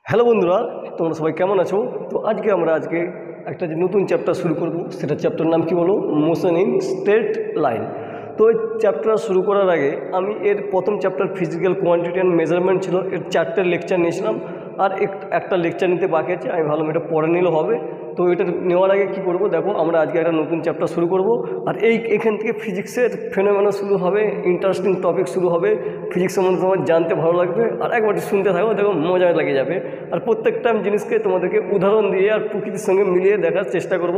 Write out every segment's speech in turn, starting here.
Hello বন্ধুরা, তোমরা সবাই কেমন আছো? তো আমরা আজকে একটা যে নতুন চ্যাপ্টার শুরু করব, সেটা চ্যাপ্টার নাম কি বলো? Motion in straight line. তো এই চ্যাপ্টার শুরু করার আগে আমি এর প্রথম chapter physical quantity and measurement ছিল, এর 4টে লেকচার নিয়েছিলাম। আর একটা লেকচার নিতে বাকি আছে, আমি ভাবলাম এটা পরে নিলেও হবে। তো এটা নেওয়ার আগে কি করব, দেখো আমরা আজকে একটা নতুন চ্যাপ্টার শুরু করব। আর এখান থেকে ফিজিক্সের ফেনোমেনা শুরু হবে, ইন্টারেস্টিং টপিক শুরু হবে। ফিজিক্স সম্বন্ধে তোমার জানতে ভালো লাগবে, আর একবারটি শুনতে থাকো, দেখো মজা লেগে যাবে। আর প্রত্যেকটা জিনিসকে তোমাদেরকে উদাহরণ দিয়ে আর প্রকৃতির সঙ্গে মিলিয়ে দেখার চেষ্টা করব।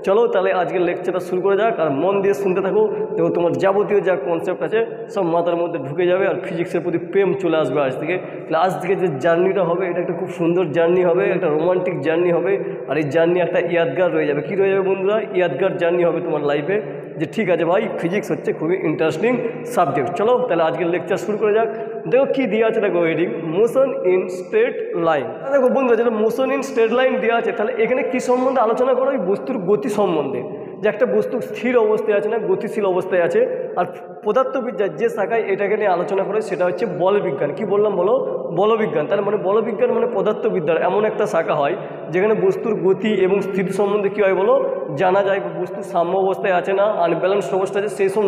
চলো তাহলে আজকের লেকচারটা শুরু করে যাক, আর মন দিয়ে শুনতে থাকো। দেখো তোমার যাবতীয় যা কনসেপ্ট আছে সব মাথার মধ্যে ঢুকে যাবে, আর ফিজিক্সের প্রতি প্রেম চলে আসবে আজ থেকে। তাহলে আজ থেকে যে জার্নিটা হবে, এটা একটা খুব সুন্দর জার্নি হবে, একটা রোমান্টিক জার্নি হবে। আর এই জার্নি একটা ইয়াদগার রয়ে যাবে। কী রয়ে যাবে বন্ধুরা? ইয়াদগার জার্নি হবে তোমার লাইফে, যে ঠিক আছে ভাই, ফিজিক্স হচ্ছে খুবই ইন্টারেস্টিং সাবজেক্ট। চলো তাহলে আজকের লেকচার শুরু করে যাক। দেখো কী দেওয়া আছে, দেখো heading motion in straight line. দেখো বন্ধুরা, যেটা মোশন ইন স্ট্রেট লাইন দেওয়া আছে, তাহলে এখানে কী সম্বন্ধে আলোচনা করা হয়? বস্তুর গতি সম্বন্ধে, যে একটা বস্তু স্থির অবস্থায় আছে না গতিশীল অবস্থায় আছে। আর পদার্থবিদ্যার যে শাখায় এটাকে নিয়ে আলোচনা করে সেটা হচ্ছে বলবিজ্ঞান। কি বললাম বলো? বলবিজ্ঞান। তার মানে বলবিজ্ঞান মানে পদার্থবিদ্যার এমন একটা শাখা হয় যেখানে বস্তুর গতি এবং স্থিতি সম্বন্ধে কী হয় বলো, জানা যায়। বস্তু সাম্য অবস্থায় আছে না আনব্যালেন্সড অবস্থায় আছে, সেই সব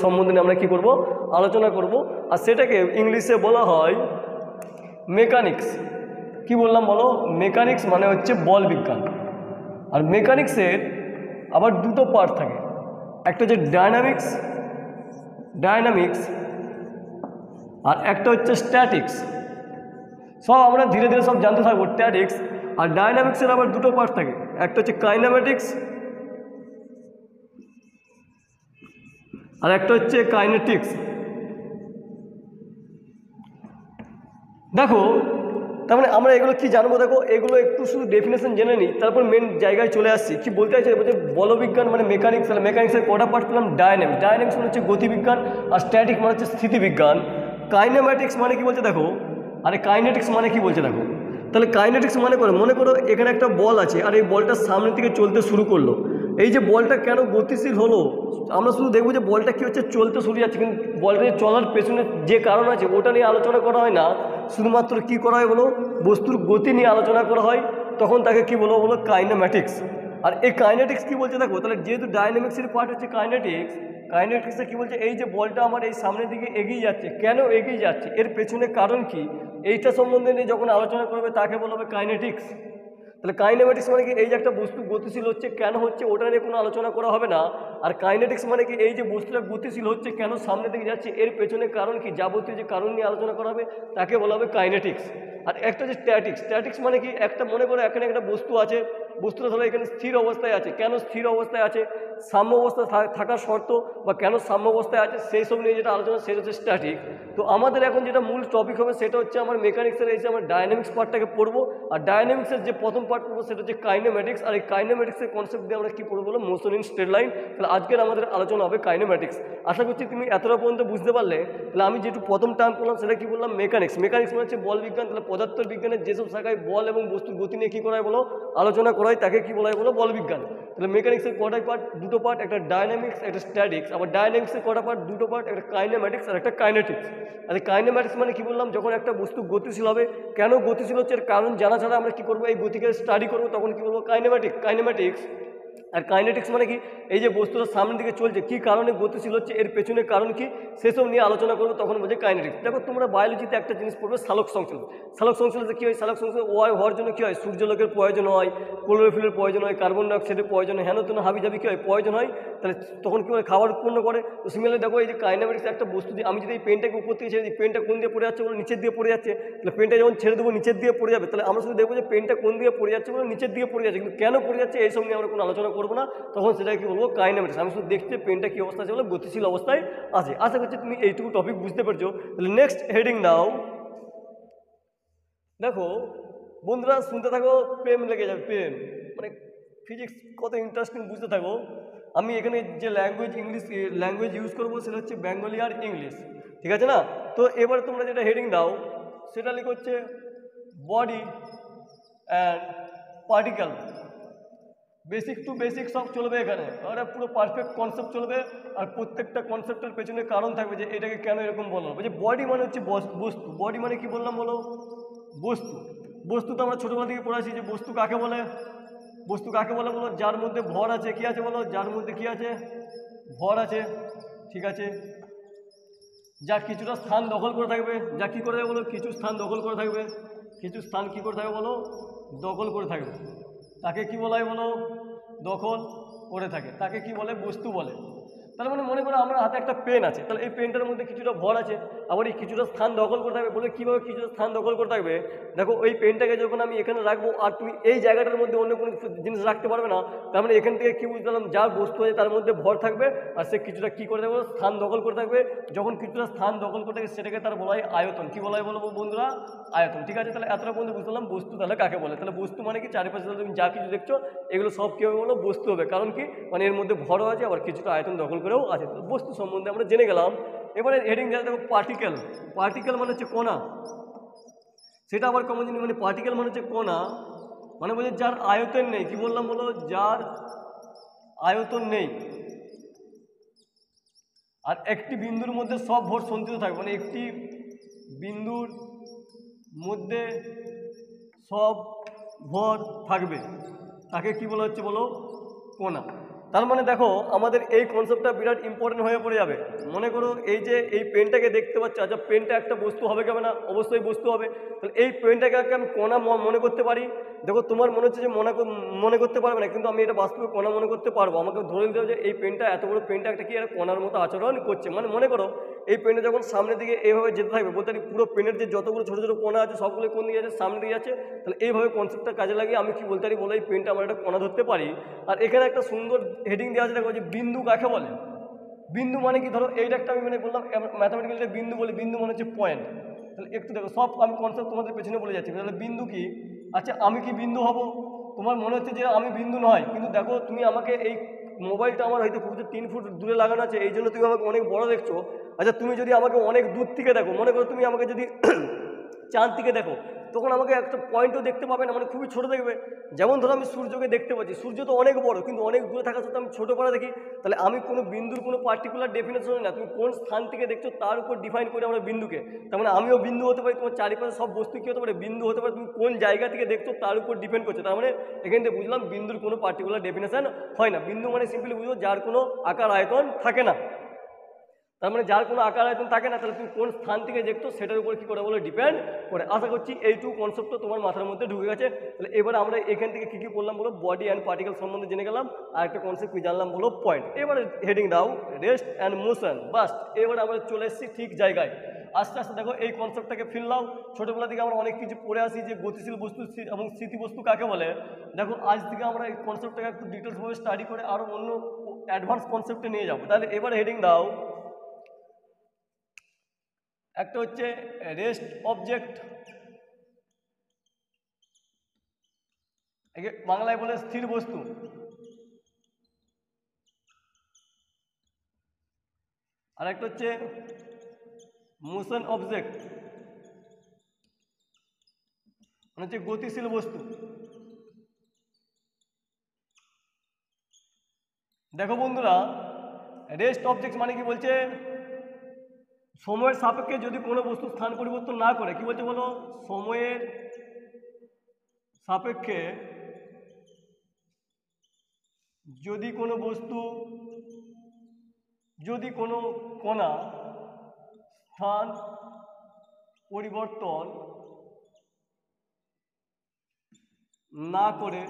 সম্বন্ধে আমরা কী করব, আলোচনা করব। আর সেটাকে ইংলিশে বলা হয় মেকানিক্স। কি বললাম বলো? মেকানিক্স মানে হচ্ছে বল বিজ্ঞান। আর মেকানিক্সের আবার দুটো পার্ট থাকে, একটা হচ্ছে ডায়নামিক্স আর একটা হচ্ছে স্ট্যাটিক্স। সব আমরা ধীরে ধীরে সব জানতে থাকবো। স্ট্যাটিক্স আর ডায়নামিক্সের আবার দুটো পার্ট থাকে, একটা হচ্ছে কাইনেমেটিক্স আর একটা হচ্ছে কাইনেটিক্স। দেখো তার মানে আমরা এগুলো কি জানবো, দেখো এগুলো একটু শুধু ডেফিনেশন জেনে নিই, তারপর মেন জায়গায় চলে আসছি। কি বলতে চাইছে বলছে বলবিজ্ঞান মানে মেকানিক্স। তাহলে মেকানিক্সের কটা পার্ট পেলাম? ডায়নামিক্স মানে হচ্ছে গতিবিজ্ঞান, আর স্ট্যাটিক মানে হচ্ছে স্থিতিবিজ্ঞান। কাইনেম্যাটিক্স মানে কি বলছে দেখো, আরে কাইনেটিক্স মানে কি বলছে দেখো। তাহলে কাইনেটিক্স মনে করো এখানে একটা বল আছে, আর এই বলটা সামনে থেকে চলতে শুরু করলো। এই যে বলটা কেন গতিশীল হলো, আমরা শুধু দেখবো যে বলটা কী হচ্ছে, চলতে শুরু যাচ্ছে, কিন্তু বলটা চলার পেছনে যে কারণ আছে ওটা নিয়ে আলোচনা করা হয় না। শুধুমাত্র কি করা হয় বলো, বস্তুর গতি নিয়ে আলোচনা করা হয়। তখন তাকে কি বলো কাইনেম্যাটিক্স। আর এই কাইনেটিক্স কি বলছে দেখো, তাহলে যেহেতু ডায়নামিক্সের পার্ট হচ্ছে কাইনেটিক্সে কি বলছে, এই যে বলটা আমার এই সামনের দিকে এগিয়ে যাচ্ছে, কেন এগিয়ে যাচ্ছে, এর পেছনে কারণ কি, এইটা সম্বন্ধে নিয়ে যখন আলোচনা করবে তাকে বলা হবে কাইনেটিক্স। তাহলে কাইনেমেটিক্স মানে কি, এই যে একটা বস্তু গতিশীল হচ্ছে কেন হচ্ছে ওটা নিয়ে কোনো আলোচনা করা হবে না। আর কাইনেটিক্স মানে কি, এই যে বস্তুটা গতিশীল হচ্ছে কেন সামনে দিকে যাচ্ছে, এর পেছনে কারণ কি, যাবতীয় যে কারণ নিয়ে আলোচনা করা হবে তাকে বলা হবে কাইনেটিক্স। আর একটা যে স্ট্যাটিক্স মানে কি, একটা মনে করো এখানে একটা বস্তু আছে, বস্তুটা ধরো এখানে স্থির অবস্থায় আছে, কেন স্থির অবস্থায় আছে, সাম্য অবস্থায় থাকার শর্ত বা কেন সাম্য অবস্থায় আছে, সেই সব নিয়ে যেটা আলোচনা সেটা হচ্ছে স্ট্যাটিক। তো আমাদের এখন যেটা মূল টপিক হবে সেটা হচ্ছে আমার মেকানিক্সের, এসে আমরা ডায়নামিক্স পার্টটাকে পড়বো। আর ডায়নামিক্সের যে প্রথম পার্ট পড়বো সেটা হচ্ছে কাইনেমেটিক্স। আর এই কাইনেমেটিক্সের কনসেপ্ট দিয়ে আমরা কী পড়বো বলো, মোশন ইন স্ট্রেট লাইন। তাহলে আজকের আমাদের আলোচনা হবে কাইনেমেটিক্স। আশা করছি তুমি এতটা পর্যন্ত বুঝতে পারলে। তাহলে আমি যেটু প্রথম টার্ম বললাম সেটা কি বললাম, মেকানিক্স মানে হচ্ছে বল বিজ্ঞান। তাহলে পদার্থ বিজ্ঞানের যেসব শাখায় বল এবং বস্তুর গতি নিয়ে কী করা হয় বলো, আলোচনা করা হয়, তাকে কী বলা হয় বলো, বল বিজ্ঞান। তাহলে মেকানিক্সের কটাই পার্ট? দুটো পার্ট, একটা ডায়নামিক্স একটা স্ট্যাটিক্স। আবার ডায়নামিক্সের কটা পার্ট? দুটো পার্ট, একটা কাইনেমেটিক্স আর একটা কাইনেটিক্স। আর কাইনেমেটিক্স মানে কি বললাম, যখন একটা বস্তু গতিশীল হবে, কেন গতিশীল হচ্ছে এর কারণ জানা ছাড়া আমরা কি করবো, এই গতিকে স্টাডি করবো, তখন কি বলবো, কাইনেমেটিক্স। আর কাইনেটিক্স মানে কি, এই যে বস্তুটা সামনের দিকে চলছে কী কারণে গতিশীল হচ্ছে, এর পেছনে কারণ কি, সেসব নিয়ে আলোচনা করবো, তখন বোঝে কাইনেটিক্স। দেখো তোমরা বায়োলজিতে একটা জিনিস পড়বে, সালোক সংশ্লেষে কী হয়, সালোক সংশ্লেষ হওয়ার জন্য কী হয়, সূর্যলোকের প্রয়োজন হয়, ক্লোরোফিলের প্রয়োজন হয়, কার্বন ডাইঅক্সাইডের প্রয়োজন হয়, হেন তেন হাবিজাবি কী হয়, প্রয়োজন হয়। তাহলে তখন কী হয়, খাবার উৎপন্ন করে। তো সিমিলারলি দেখো এই যে কাইনেমেটিক্স, একটা বস্তু দিয়ে আমি যদি এই পেনটাকে উপর থেকে ছেড়ে দিই, পেনটা কোন দিয়ে পড়ে যাচ্ছে বলে, নিচের দিয়ে পড়ে যাচ্ছে। তাহলে পেনটা যখন ছেড়ে দেবো নিচের দিয়ে পড়ে যাবে, তাহলে আমরা শুধু দেখবো যে পেনটা কোন দিয়ে পড়ে যাচ্ছে বলে, নিচের দিয়ে পড়ে যাচ্ছে, কিন্তু কেন পড়ে যাচ্ছে এইসব নিয়ে আমরা কোনো আলোচনা করবো না। তখন সেটাকে কী বলবো, কাইনেমেটিক্স। আমি শুধু দেখতে পেনটা কী অবস্থা আছে বলে, গতিশীল অবস্থায় আছে। আশা করছি তুমি এইটুকু টপিক বুঝতে পারছো। তাহলে নেক্সট হেডিং নাও। দেখো বন্ধুরা শুনতে থাকো, প্রেম লেগে যাবে, প্রেম মানে ফিজিক্স কত ইন্টারেস্টিং, বুঝতে থাকো। আমি এখানে যে ল্যাঙ্গুয়েজ ইউজ করবো সেটা হচ্ছে বেঙ্গলি আর ইংলিশ, ঠিক আছে না? তো এবার তোমরা যেটা হেডিং দাও সেটা লিখো হচ্ছে body and particle. Basic to basic সব চলবে এখানে, আর পুরো পারফেক্ট কনসেপ্ট চলবে। আর প্রত্যেকটা কনসেপ্টের পেছনে কারণ থাকবে যে এটাকে কেন এরকম বললাম। যে বডি মানে হচ্ছে বস্তু, বডি মানে কি বললাম বলো, বস্তু। বস্তু তো আমরা ছোটোবেলা থেকে পড়েছি যে বস্তু কাকে বলে, বস্তু কাকে বলে বলো, যার মধ্যে ভর আছে, কী আছে বলো, যার মধ্যে কী আছে, ভর আছে, ঠিক আছে, যা কিছুটা স্থান দখল করে থাকবে, যা কী করে থাকবে বলো, কিছু স্থান দখল করে থাকবে, কিছু স্থান কী করে থাকবে বলো, দখল করে থাকবে, তাকে কি বলা হয় বলো, দখল করে থাকে, তাকে কি বলে, বস্তু বলে। তার মানে মনে করো আমার হাতে একটা পেন আছে, তাহলে এই পেনটার মধ্যে কিছুটা ভর আছে, আবার এই কিছুটা স্থান দখল করে থাকবে। বলে কীভাবে কিছুটা স্থান দখল করে থাকবে, দেখো ওই পেনটাকে যখন আমি এখানে রাখবো আর তুমি এই জায়গাটার মধ্যে অন্য কোনো জিনিস রাখতে পারবে না, তার মানে এখান থেকে কী বুঝতে পারলাম, যা বস্তু আছে তার মধ্যে ভর থাকবে আর সে কিছুটা কী করে থাকবে, স্থান দখল করে থাকবে। যখন কিছুটা স্থান দখল করে থাকে সেটাকে তার বলা হয় আয়তন। কী বলা হয় বলো বন্ধুরা, আয়তন। ঠিক আছে, তাহলে এতটা বন্ধু বুঝতে পারলাম বস্তু তাহলে কাকে বলে। তাহলে বস্তু মানে কি, চারিপাশে তুমি যা কিছু দেখছো এগুলো সব কী হবে বলো, বস্তু হবে। কারণ কি, মানে এর মধ্যে ভরও আছে আবার কিছুটা আয়তন দখল করেও আছে। বস্তু সম্বন্ধে আমরা জেনে গেলাম। এবারে হেডিং যা দেখো, পার্টিকেল। পার্টিকেল মানে হচ্ছে কণা, সেটা আবার কেমন জিনিস, মানে পার্টিকেল মানে হচ্ছে কণা, মানে বলছে যার আয়তন নেই। কি বললাম বলো, যার আয়তন নেই আর একটি বিন্দুর মধ্যে সব ভর সঞ্চিত থাকবে, মানে একটি বিন্দুর মধ্যে সব ভর থাকবে, তাকে কি বলা হচ্ছে বলো, কণা। তার মানে দেখো আমাদের এই কনসেপ্টটা বিরাট ইম্পর্টেন্ট হয়ে পড়ে যাবে। মনে করো এই যে এই পেনটাকে দেখতে পাচ্ছ, আচ্ছা পেনটা একটা বস্তু হবে কেমন না, অবশ্যই বস্তু হবে। তাহলে এই পেনটাকে আমি কণা মনে করতে পারি। দেখো তোমার মনে হচ্ছে যে মনে করতে পারবে না, কিন্তু আমি এটা বাস্তবে কণা মনে করতে পারবো। আমাকে ধরে নিতে হবে যে এই পেনটা, এত বড় পেনটা একটা কি একটা কণার মতো আচরণ করছে। মানে মনে করো এই পেনটা যখন সামনের দিকে এইভাবে যেতে থাকবে, বলতে পারি পুরো পেনের যে যতগুলো ছোটো ছোটো কণা আছে সবগুলো কোন দিকে যাচ্ছে, সামনের দিকে যাচ্ছে। তাহলে এইভাবে কনসেপ্টটা কাজে লাগিয়ে আমি কি বলতে পারি বলে, এই পেনটা আমার একটা কণা ধরতে পারি। আর এখানে একটা সুন্দর হেডিং দেওয়া আছে, দেখো যে বিন্দু কাকে বলে। বিন্দু মানে কি, ধরো এইটা একটা আমি মানে বললাম ম্যাথামেটিক্যালি বিন্দু বলে, বিন্দু মানে হচ্ছে পয়েন্ট। তাহলে একটু দেখো, সব আমি কনসেপ্ট তোমাদের পেছনে বলে যাচ্ছি। তাহলে বিন্দু কি, আচ্ছা আমি কি বিন্দু হব? তোমার মনে হচ্ছে যে আমি বিন্দু নয়, কিন্তু দেখো তুমি আমাকে এই মোবাইলটা আমার হয়তো খুব 3 ফুট দূরে লাগানো আছে, এই জন্য তুমি আমাকে অনেক বড় দেখছো। আচ্ছা তুমি যদি আমাকে অনেক দূর থেকে দেখো, মনে করো তুমি আমাকে যদি চাঁদ থেকে দেখো, তখন আমাকে একটা পয়েন্টও দেখতে পাবে না, মানে খুবই ছোটো দেখবে। যেমন ধরো আমি সূর্যকে দেখতে পাচ্ছি, সূর্য তো অনেক বড়, কিন্তু অনেক দূরে থাকা সত্ত্বেও আমি ছোটো করে দেখি। তাহলে আমি কোনো বিন্দুর কোনো পার্টিকুলার ডেফিনেশন না, তুমি কোন স্থান থেকে দেখছো তার উপর ডিফাইন করে আমরা বিন্দুকে। তার মানে আমিও বিন্দু হতে পারি, তোমার চারিপাশে সব বস্তু কী হতে পারে, বিন্দু হতে পারে। তুমি কোন জায়গা থেকে দেখছো তার উপর ডিপেন্ড করছে। তার মানে এখান থেকে বুঝলাম বিন্দুর কোনো পার্টিকুলার ডেফিনেশন হয় না। বিন্দু মানে সিম্পলি বুঝো যার কোনো আকার আয়তন থাকে না। তার মানে যার কোনো আকার আয়তন থাকে না, তাহলে তুমি কোন স্থান থেকে দেখতো সেটার উপর কী করে বলে, ডিপেন্ড করে। আশা করছি এইটুকু কনসেপ্টটা তোমার মাথার মধ্যে ঢুকে গেছে। তাহলে এবার আমরা এখান থেকে কী কী বললাম বলো, বডি অ্যান্ড পার্টিকেল সম্বন্ধে জেনে গেলাম। আর একটা কনসেপ্ট কি জানলাম বলো, পয়েন্ট। এবারে হেডিং দাও রেস্ট অ্যান্ড মোশন। বাস এবার আমরা চলে এসেছি ঠিক জায়গায়। আস্তে আস্তে দেখো এই কনসেপ্টটাকে ফিল নাও। ছোটোবেলা থেকে আমরা অনেক কিছু পড়ে আসি যে গতিশীল বস্তু এবং স্মৃতিবস্তু কাকে বলে। দেখো আজ থেকে আমরা এই কনসেপ্টটাকে একটু ডিটেলসভাবে স্টাডি করে আরও অন্য অ্যাডভান্স কনসেপ্টে নিয়ে যাবো। তাহলে এবার হেডিং দাও, একটা হচ্ছে রেস্ট অবজেক্ট, একে বাংলায় বলে স্থির বস্তু। আর একটা হচ্ছে মোশন অবজেক্ট, মানে হচ্ছে গতিশীল বস্তু। দেখো বন্ধুরা, রেস্ট অবজেক্ট মানে কি বলছে, সময়ের সাপেক্ষে যদি কোনো বস্তু স্থান পরিবর্তন না করে, কি বলছে বলো, সময়ের সাপেক্ষে যদি কোনো বস্তু, যদি কোনো কণা স্থান পরিবর্তন না করে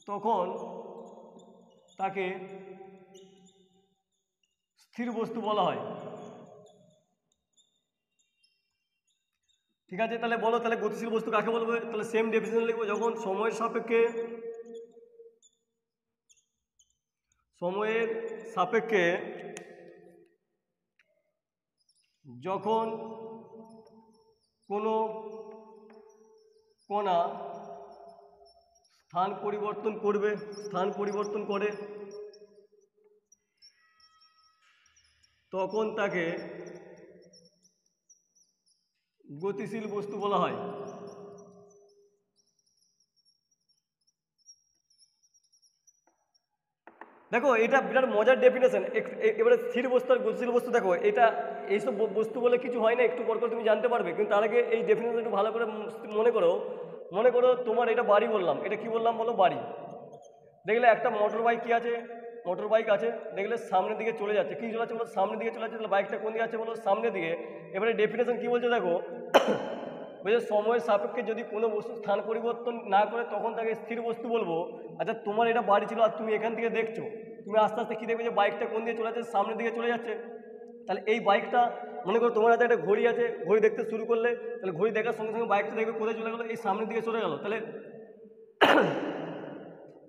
তখন তাকে স্থির বস্তু বলা হয়। ঠিক আছে, তাহলে বলো তাহলে গতিশীল বস্তু কাকে বলবে। তাহলে সেম ডেফিনেশন লিখবো, যখন সময়ের সাপেক্ষে, সময়ের সাপেক্ষে যখন কোনো কণা স্থান পরিবর্তন করবে, স্থান পরিবর্তন করে, তখন তাকে গতিশীল বস্তু বলা হয়। দেখো এটা বিরাট মজার ডেফিনেশন। এবারে স্থির বস্তু আর গতিশীল বস্তু, দেখো এটা এইসব বস্তু বলে কিছু হয় না, একটু পর পর তুমি জানতে পারবে, কিন্তু তার আগে এই ডেফিনেশন একটু ভালো করে মনে করো। মনে করো তোমার এটা বাড়ি বললাম, এটা কি বললাম বলো, বাড়ি। দেখলে একটা মোটর বাইক কি আছে, মোটর বাইক আছে, দেখলে সামনের দিকে চলে যাচ্ছে, কি চলে যাচ্ছে বলো, সামনের দিকে চলে যাচ্ছে, তাহলে বাইকটা কোন দিকে আছে বলো, সামনের দিকে। এবারে ডেফিনেশন কি বলছে দেখো, বলছে সময়ের সাপেক্ষে যদি কোনো বস্তু স্থান পরিবর্তন না করে তখন তাকে স্থির বস্তু বলবো। আচ্ছা তোমার এটা বাড়ি ছিল আর তুমি এখান থেকে দেখছো, তুমি আস্তে আস্তে কী দেখবে যে বাইকটা কোন দিকে চলে যাচ্ছে, সামনের দিকে চলে যাচ্ছে। তাহলে এই বাইকটা, মনে করো তোমার হাতে একটা ঘড়ি আছে, ঘড়ি দেখতে শুরু করলে, তাহলে ঘড়ি দেখার সঙ্গে সঙ্গে বাইকটা দেখবে কোথায় চলে গেলো, এই সামনের দিকে চলে গেলো। তাহলে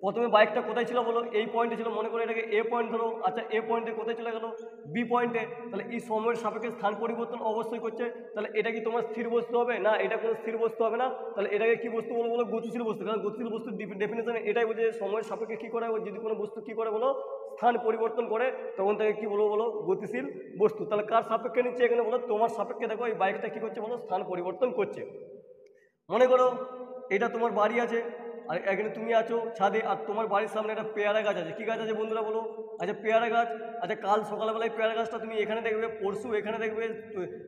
প্রথমে বাইকটা কোথায় ছিল বলো, এই পয়েন্টে ছিল, মনে করে এটাকে এ পয়েন্ট ধরো। আচ্ছা এ পয়েন্টে কোথায় চলে গেলো, বি পয়েন্টে। তাহলে এই সময়ের সাপেক্ষে স্থান পরিবর্তন অবশ্যই করছে। তাহলে এটা কি তোমার স্থির বস্তু হবে না, এটা কোনো স্থির বস্তু হবে না। তাহলে এটাকে কি বস্তু বলো, বলো গতিশীল বস্তু। কারণ গতিশীল বস্তুর ডেফিনেশন এটাই বোঝে, সময়ের সাপেক্ষে কী করে, যদি কোনো বস্তু কী করে বলো, স্থান পরিবর্তন করে, তখন তাকে কী বলবো বলো, গতিশীল বস্তু। তাহলে কার সাপেক্ষে নিচ্ছে এখানে বলো, তোমার সাপেক্ষে। দেখো এই বাইকটা কী করছে বলো, স্থান পরিবর্তন করছে। মনে করো এটা তোমার বাড়ি আছে, আর এখানে তুমি আছো ছাদে, আর তোমার বাড়ির সামনে একটা পেয়ারা গাছ আছে। কী গাছ আছে বন্ধুরা বলো, আচ্ছা পেয়ারা গাছ। আচ্ছা কাল সকালবেলায় পেয়ারা গাছটা তুমি এখানে দেখবে, পরশু এখানে দেখবে,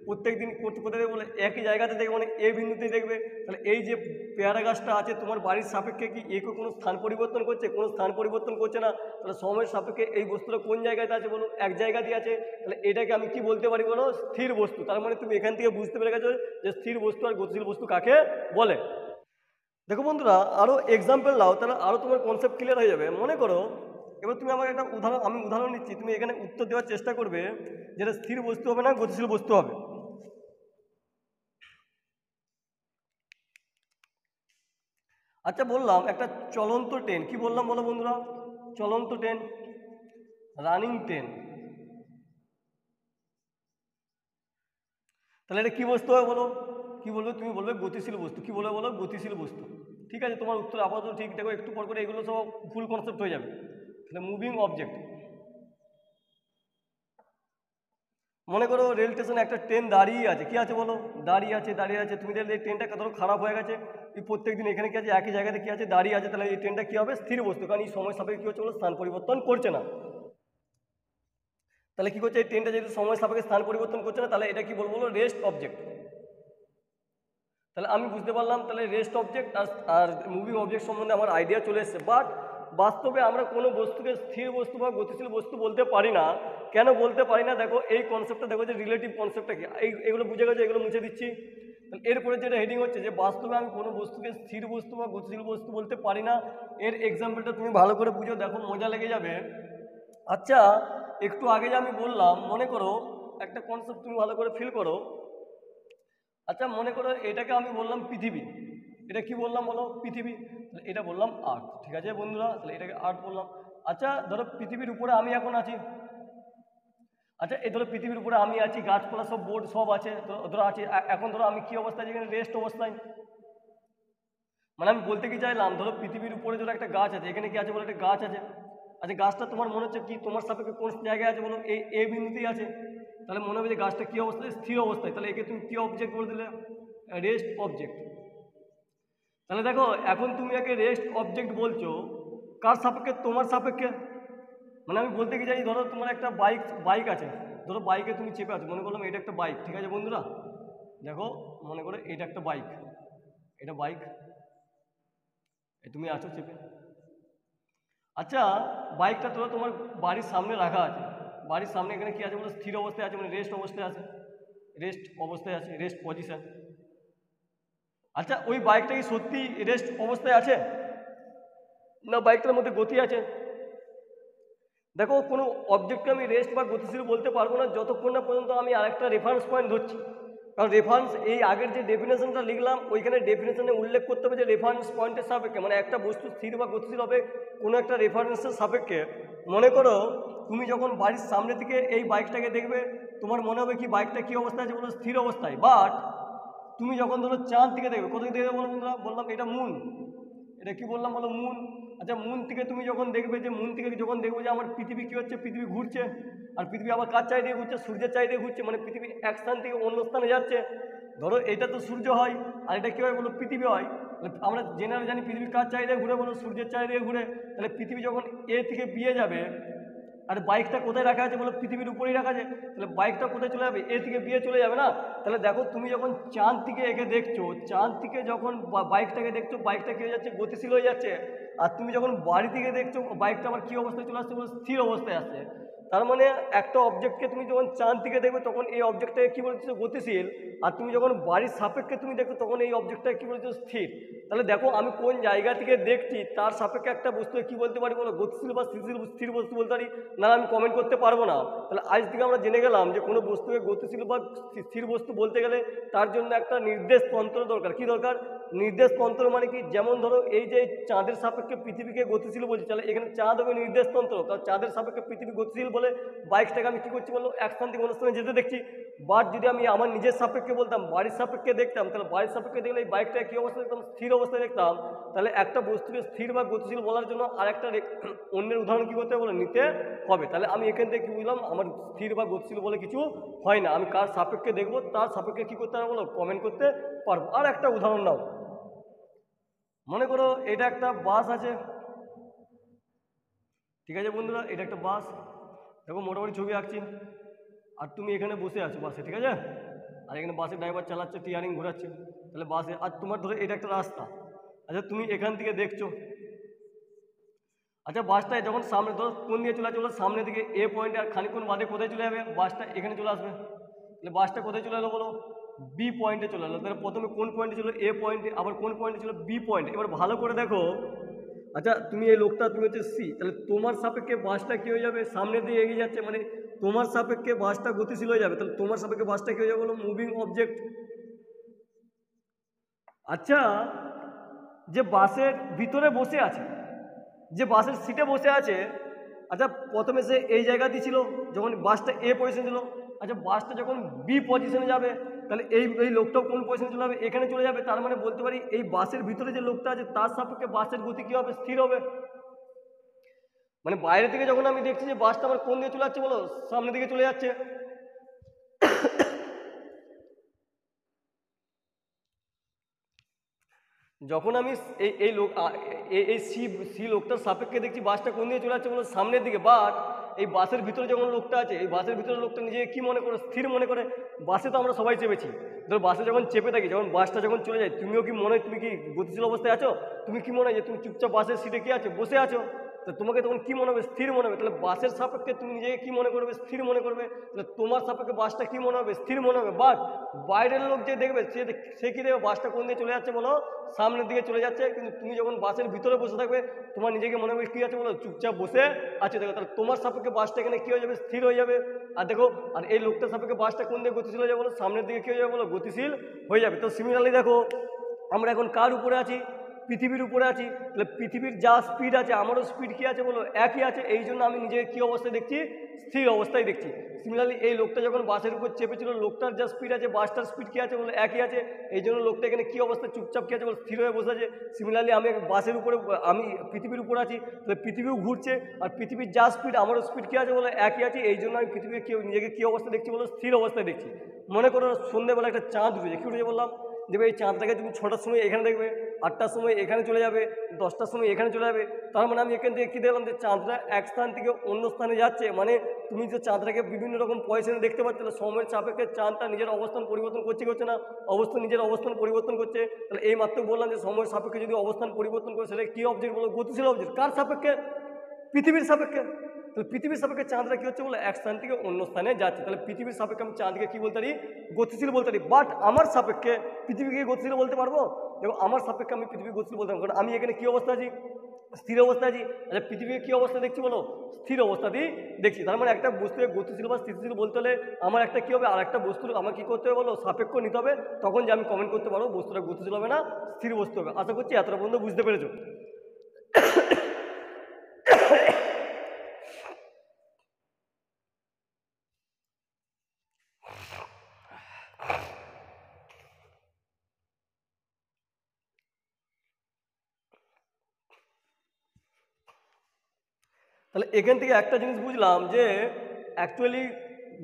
প্রত্যেক দিন কোথায় দেখবে বলে, একই জায়গাতে দেখবে, মানে এ বিন্দুতেই দেখবে। তাহলে এই যে পেয়ারা গাছটা আছে তোমার বাড়ির সাপেক্ষে কি একে কোনো স্থান পরিবর্তন করছে, কোনো স্থান পরিবর্তন করছে না। তাহলে সময়ের সাপেক্ষে এই বস্তুটা কোন জায়গাতে আছে বলো, এক জায়গাতেই আছে। তাহলে এটাকে আমি কি বলতে পারি বলো, স্থির বস্তু। তার মানে তুমি এখান থেকে বুঝতে পেরে গেছো যে স্থির বস্তু আর গতিশীল বস্তু কাকে বলে। দেখো বন্ধুরা, আরও এক্সাম্পল দাও, তাহলে আরও তোমার কনসেপ্ট ক্লিয়ার হয়ে যাবে। মনে করো এবার তুমি আমার একটা উদাহরণ নিচ্ছি, তুমি এখানে উত্তর দেওয়ার চেষ্টা করবে, যেটা স্থির বস্তু হবে না গতিশীল বস্তু হবে। আচ্ছা বললাম একটা চলন্ত ট্রেন, কি বললাম বলো বন্ধুরা, চলন্ত ট্রেন, রানিং ট্রেন। তাহলে এটা কী বস্তু হবে বলো, কী বলবে, তুমি বলবে গতিশীল বস্তু। কী বলবে বলো, গতিশীল বস্তু। ঠিক আছে, তোমার উত্তর আপাতত ঠিক। দেখো একটু পর করে এগুলো সব ফুল কনসেপ্ট হয়ে যাবে। তাহলে মুভিং অবজেক্ট। মনে করো রেল স্টেশনে একটা ট্রেন দাঁড়িয়ে আছে, কি আছে বলো, দাঁড়িয়ে আছে, দাঁড়িয়ে আছে। তুমি দেখলে এই ট্রেনটা ধরো খারাপ হয়ে গেছে, এই প্রত্যেক দিন এখানে কি আছে, একই জায়গাতে কি আছে, দাঁড়িয়ে আছে। তাহলে এই ট্রেনটা কী হবে, স্থির বস্তু, কারণ এই সময় সাপেক্ষে কী হচ্ছে বলো, স্থান পরিবর্তন করছে না। তাহলে কী করছে, এই ট্রেনটা যেহেতু সময় সাপেক্ষে স্থান পরিবর্তন করছে না, তাহলে এটা কি বলবো বলো, রেস্ট অবজেক্ট। তাহলে আমি বুঝতে পারলাম, তাহলে rest object are moving object সম্বন্ধে আমার আইডিয়া চলে এসছে। বাট বাস্তবে আমরা কোনো বস্তুকে স্থির বস্তু বা গতিশীল বস্তু বলতে পারি না। কেন বলতে পারি না, দেখো এই কনসেপ্টটা, দেখো যে রিলেটিভ কনসেপ্টটা কি, এগুলো বুঝে গেছে, এগুলো মুছে দিচ্ছি। এরপরে যেটা হেডিং হচ্ছে যে বাস্তবে আমি কোনো বস্তুকে স্থির বস্তু বা গতিশীল বস্তু বলতে পারি না। এর এক্সাম্পলটা তুমি ভালো করে বুঝো, দেখো মজা লেগে যাবে। আচ্ছা একটু আগে যে আমি বললাম, মনে করো একটা কনসেপ্ট তুমি ভালো করে ফিল করো। আচ্ছা মনে করো এটাকে আমি বললাম পৃথিবী, এটা কি বললাম বলো, পৃথিবী। এটা বললাম আর্থ, ঠিক আছে বন্ধুরা, তাহলে এটাকে আর্থ বললাম। আচ্ছা ধরো পৃথিবীর উপরে আমি এখন আছি। আচ্ছা এই ধরো পৃথিবীর উপরে আমি আছি, গাছপালা সব বোর্ড সব আছে, তো ধরো আছি। এখন ধরো আমি কি অবস্থায় আছি, এখানে রেস্ট অবস্থায়। মানে আমি বলতে কি চাইলাম, ধরো পৃথিবীর উপরে ধরো একটা গাছ আছে, এখানে কি আছে বলো, একটা গাছ আছে। আচ্ছা গাছটা তোমার মনে হচ্ছে কি, তোমার সাপেক্ষে কোন জায়গায় আছে বলো, এই এ বিন্দুতেই আছে। তাহলে মনে হবে যে গাছটা কী অবস্থায়, স্থির অবস্থায়। তাহলে একে তুমি কী অবজেক্ট বলে দিলে, রেস্ট অবজেক্ট। তাহলে দেখো এখন তুমি একে রেস্ট অবজেক্ট বলছো, কার সাপেক্ষে, তোমার সাপেক্ষে। মানে আমি বলতে কি চাই, ধরো তোমার একটা বাইক আছে, ধরো বাইকে তুমি চেপে আছো, মনে করলাম এটা একটা বাইক, ঠিক আছে বন্ধুরা। দেখো মনে করো এটা একটা বাইক, এটা বাইক, তুমি আছো চেপে। আচ্ছা বাইকটা ধরো তোমার বাড়ির সামনে রাখা আছে, বাড়ির সামনে এখানে কি আছে বলো, স্থির অবস্থায় আছে, মানে রেস্ট অবস্থায় আছে, রেস্ট অবস্থায় আছে, রেস্ট পজিশন। আচ্ছা ওই বাইকটা কি সত্যি রেস্ট অবস্থায় আছে, না বাইকটার মধ্যে গতি আছে? দেখো কোনো অবজেক্টকে আমি রেস্ট বা গতিশীল বলতে পারবো না যতক্ষণ না পর্যন্ত আমি আরেকটা রেফারেন্স পয়েন্ট ধরছি। কারণ রেফারেন্স, এই আগের যে ডেফিনেশনটা লিখলাম ওইখানে ডেফিনেশনে উল্লেখ করতে হবে যে রেফারেন্স পয়েন্টের সাপেক্ষে, মানে একটা বস্তু স্থির বা গতিশীল হবে কোনো একটা রেফারেন্সের সাপেক্ষে। মনে করো তুমি যখন বাড়ির সামনে থেকে এই বাইকটাকে দেখবে, তোমার মনে হবে কি বাইকটা কী অবস্থায় আছে বলো, স্থির অবস্থায়। বাট তুমি যখন ধরো চাঁদ থেকে দেখবে, কোথায় দেখবে বলো বন্ধুরা, বললাম এটা মুন, এটা কি বললাম বলো, মুন। আচ্ছা মুন থেকে তুমি যখন দেখবে, যে মুন থেকে যখন দেখবে যে আমার পৃথিবী কী হচ্ছে, পৃথিবী ঘুরছে, আর পৃথিবী আবার কার চারিদিকে ঘুরছে, সূর্যের চারিদিকে ঘুরছে, মানে পৃথিবী এক স্থান থেকে অন্য স্থানে যাচ্ছে। ধরো এটা তো সূর্য হয়, আর এটা কী হয় বলো, পৃথিবী হয়। আমরা জেনারেল জানি পৃথিবীর কার চারিদিকে ঘুরে বলো, সূর্যের চারিদিকে ঘুরে। তাহলে পৃথিবী যখন এ থেকে বিয়ে যাবে, আর বাইকটা কোথায় রাখা আছে বলো, পৃথিবীর উপরেই রাখা আছে, তাহলে বাইকটা কোথায় চলে যাবে, এ থেকে বিয়ে চলে যাবে না। তাহলে দেখো তুমি যখন চাঁদ থেকে একে দেখছো, চাঁদ থেকে যখন বাইকটাকে দেখছো, বাইকটা কি হয়ে যাচ্ছে, গতিশীল হয়ে যাচ্ছে। আর তুমি যখন বাড়ি থেকে দেখছো, বাইকটা আবার কী অবস্থায় চলে আসছে বলো, স্থির অবস্থায় আসছে। তার মানে একটা অবজেক্টকে তুমি যখন চাঁদ থেকে দেখবে তখন এই অবজেক্টটাকে কী বলছো, গতিশীল। আর তুমি যখন বাড়ির সাপেক্ষে তুমি দেখো তখন এই অবজেক্টটাকে কী বলছো, স্থির। তাহলে দেখো আমি কোন জায়গা থেকে দেখছি তার সাপেক্ষে একটা বস্তুকে কী বলতে পারি বলো, গতিশীল বা স্থিতিশীল স্থির বস্তু বলতে পারি না, আমি কমেন্ট করতে পারবো না। তাহলে আজ থেকে আমরা জেনে গেলাম যে কোনো বস্তুকে গতিশীল বা স্থির বস্তু বলতে গেলে তার জন্য একটা নির্দেশ তন্ত্র দরকার। কি দরকার? নির্দেশ তন্ত্র মানে কি, যেমন ধরো এই যে চাঁদের সাপেক্ষে পৃথিবীকে গতিশীল বলছি, তাহলে এখানে চাঁদ হবে নির্দেশ তন্ত্র, কারণ চাঁদের সাপেক্ষে পৃথিবী গতিশীল বলে বাইকটাকে আমি কী করছি বললো, এক স্থান থেকে অন্য স্থানে যেতে দেখছি। বাট যদি আমি আমার নিজের সাপেক্ষে বলতাম, বাড়ির সাপেক্ষে দেখতাম, তাহলে বাড়ির সাপেক্ষে দেখলে এই বাইকটাকে কী অবস্থায় দেখতাম, স্থির অবস্থায় দেখতাম। তাহলে একটা বস্তুকে স্থির বা গতিশীল বলার জন্য আর একটা অন্যের উদাহরণ কী করতে হবে বলে, নিতে হবে। তাহলে আমি এখান থেকে কী বুঝলাম, আমার স্থির বা গতিশীল বলে কিছু হয় না, আমি কার সাপেক্ষে দেখবো তার সাপেক্ষে কী করতে হবে বলো, কমেন্ট করতে পারবো। আর একটা উদাহরণ নাও, মনে করো এটা একটা বাস আছে, ঠিক আছে বন্ধুরা, এটা একটা বাস, দেখো মোটামুটি ছবি আঁকছি। আর তুমি এখানে বসে আছো বাসে, ঠিক আছে, আর এখানে বাসের ড্রাইভার চালাচ্ছে, টিয়ারিং ঘোরাচ্ছে, তাহলে বাসে, আর তোমার ধরো এটা একটা রাস্তা। আচ্ছা তুমি এখান থেকে দেখছো, আচ্ছা বাসটা যখন সামনে ধরো কোন দিয়ে চলে আসবে, সামনে দিকে এ পয়েন্টে, আর খানিকক্ষণ বাদে কোথায় চলে যাবে, বাসটা এখানে চলে আসবে। তাহলে বাসটা কোথায় চলে এলো বলো, বি পয়েন্টে চলে এলো। তাহলে প্রথমে কোন পয়েন্টে ছিল, এ পয়েন্টে, আবার কোন পয়েন্টে ছিল, বি পয়েন্টে। এবার ভালো করে দেখো, আচ্ছা তুমি এই লোকটা, তুমি হচ্ছে সি, তাহলে তোমার সাপেক্ষে বাসটা কী হয়ে যাবে, সামনে দিয়ে এগিয়ে যাচ্ছে, মানে তোমার সাপেক্ষে বাসটা গতিশীল হয়ে যাবে। তাহলে তোমার সাপেক্ষে বাসটা কী হয়ে যাবে বলো, মুভিং অবজেক্ট। আচ্ছা যে বাসের ভিতরে বসে আছে, যে বাসের সিটে বসে আছে, আচ্ছা প্রথমে সে এই জায়গাতেই ছিল যখন বাসটা এ পজিশনে ছিল। আচ্ছা বাসটা যখন বি পজিশনে যাবে, তাহলে এই এই লোকটাও কোন পজিশনে চলে যাবে, এখানে চলে যাবে। তার মানে বলতে পারি এই বাসের ভিতরে যে লোকটা আছে তার সাপেক্ষে বাসের গতি কী হবে, স্থির হবে। মানে বাইরে থেকে যখন আমি দেখছি যে বাসটা আমার কোন দিকে চলে যাচ্ছে বলো, সামনের দিকে চলে যাচ্ছে। যখন আমি এই এই লোক এই সি সি লোকটার সাপেক্ষে দেখছি বাসটা কোন দিকে চলে যাচ্ছে বলো, সামনের দিকে। বাট এই বাসের ভিতরে যখন লোকটা আছে, এই বাসের ভিতরে লোকটা নিজেকে কী মনে করে, স্থির মনে করে। বাসে তো আমরা সবাই চেপেছি, ধরো বাসে যখন চেপে থাকি, যখন বাসটা যখন চলে যায়, তুমিও কি মনে হয় তুমি কি গতিশীল অবস্থায় আছো, তুমি কি মনে হয় যে তুমি চুপচাপ বাসের সিটে কি আছো, বসে আছো। তো তোমাকে তখন কী মনে হবে, স্থির মনে হবে। তাহলে বাসের সাপেক্ষে তুমি নিজেকে কী মনে করবে, স্থির মনে করবে। তাহলে তোমার সাপেক্ষে বাসটা কী মনে হবে, স্থির মনে হবে। বাট বাইরের লোক যে দেখবে সে কী দেখবে, বাসটা কোন দিকে চলে যাচ্ছে বলো, সামনের দিকে চলে যাচ্ছে। কিন্তু তুমি যখন বাসের ভিতরে বসে থাকবে, তোমার নিজেকে মনে হবে কী আছে বলো, চুপচাপ বসে আছে। দেখো তাহলে তোমার সাপেক্ষে বাসটা এখানে কী হয়ে যাবে, স্থির হয়ে যাবে। আর দেখো, আর এই লোকটার সাপেক্ষে বাসটা কোন দিকে গতিশীল হয়ে যাবে বলো, সামনের দিকে কী হয়ে যাবে বলো, গতিশীল হয়ে যাবে। তো সিমিলারলি দেখো, আমরা এখন কার উপরে আছি, পৃথিবীর উপরে আছি। তাহলে পৃথিবীর যা স্পিড আছে আমারও স্পিড কী আছে বলো, একই আছে। এই জন্য আমি নিজেকে কী অবস্থায় দেখছি, স্থির অবস্থায় দেখছি। সিমিলারলি এই লোকটা যখন বাসের উপর চেপেছিল, লোকটার যা স্পিড আছে বাসটার স্পিড কী আছে বলো, একই আছে। এই জন্য লোকটা এখানে কী অবস্থায় চুপচাপ কী আছে বলো, স্থির হয়ে বসে আছে। সিমিলারলি আমি বাসের উপরে, আমি পৃথিবীর উপর আছি, তাহলে পৃথিবীও ঘুরছে, আর পৃথিবীর যা স্পিড আমারও স্পিড কী আছে বলো, একই আছে। এই জন্য আমি পৃথিবীকে কী, নিজেকে কী অবস্থা দেখছি বলো, স্থির অবস্থায় দেখছি। মনে করো সন্ধ্যেবেলা একটা চাঁদ উঠেছে, কী উঠেছে বললাম, দেবে এই চাঁদটাকে তুমি 6টার সময় এখানে দেখবে, 8টার সময় এখানে চলে যাবে, 10টার সময় এখানে চলে যাবে। তার মানে আমি এখান থেকে কী দেখলাম, যে চাঁদটা এক স্থান থেকে অন্য স্থানে যাচ্ছে। মানে তুমি যে চাঁদটাকে বিভিন্ন রকম পয়সা দেখতে পাচ্ছ, তাহলে সময়ের সাপেক্ষে চাঁদটা নিজের অবস্থান পরিবর্তন করছে, করছে না, অবস্থান নিজের অবস্থান পরিবর্তন করছে। তাহলে এই মাত্র বললাম যে সময়ের সাপেক্ষে যদি অবস্থান পরিবর্তন করে, সেটা কী অবজেক্ট বলো, গতিশীল অবজেক্ট। কার সাপেক্ষে, পৃথিবীর সাপেক্ষে। তাহলে পৃথিবীর সাপেক্ষে চাঁদটা কী হচ্ছে বলে, এক স্থান থেকে অন্য স্থানে যাচ্ছে। তাহলে পৃথিবীর সাপেক্ষে আমি চাঁদকে কী বলতে পারি, গতিশীল বলতে পারি। বাট আমার সাপেক্ষে পৃথিবীকে গতিশীল বলতে পারবো? এবং আমার সাপেক্ষে আমি পৃথিবী গতিশীল বলতে পারবো, কারণ আমি এখানে কী অবস্থা আছি, স্থির অবস্থা আছি। আচ্ছা পৃথিবীকে কী অবস্থা দেখছি বলো, স্থির অবস্থাতেই দেখছি। তার মানে একটা বস্তুকে গতিশীল বা স্থিতিশীল বলতে হলে আমার একটা কী হবে, আর একটা বস্তুর আমার কী করতে হবে বলো, সাপেক্ষ নিতে হবে। তখন যে আমি কমেন্ট করতে পারবো বস্তুটা গতিশীল হবে না স্থির বস্তু হবে। আশা করছি এতটা পর্যন্ত বুঝতে পেরেছো। তাহলে এখান থেকে একটা জিনিস বুঝলাম যে অ্যাকচুয়ালি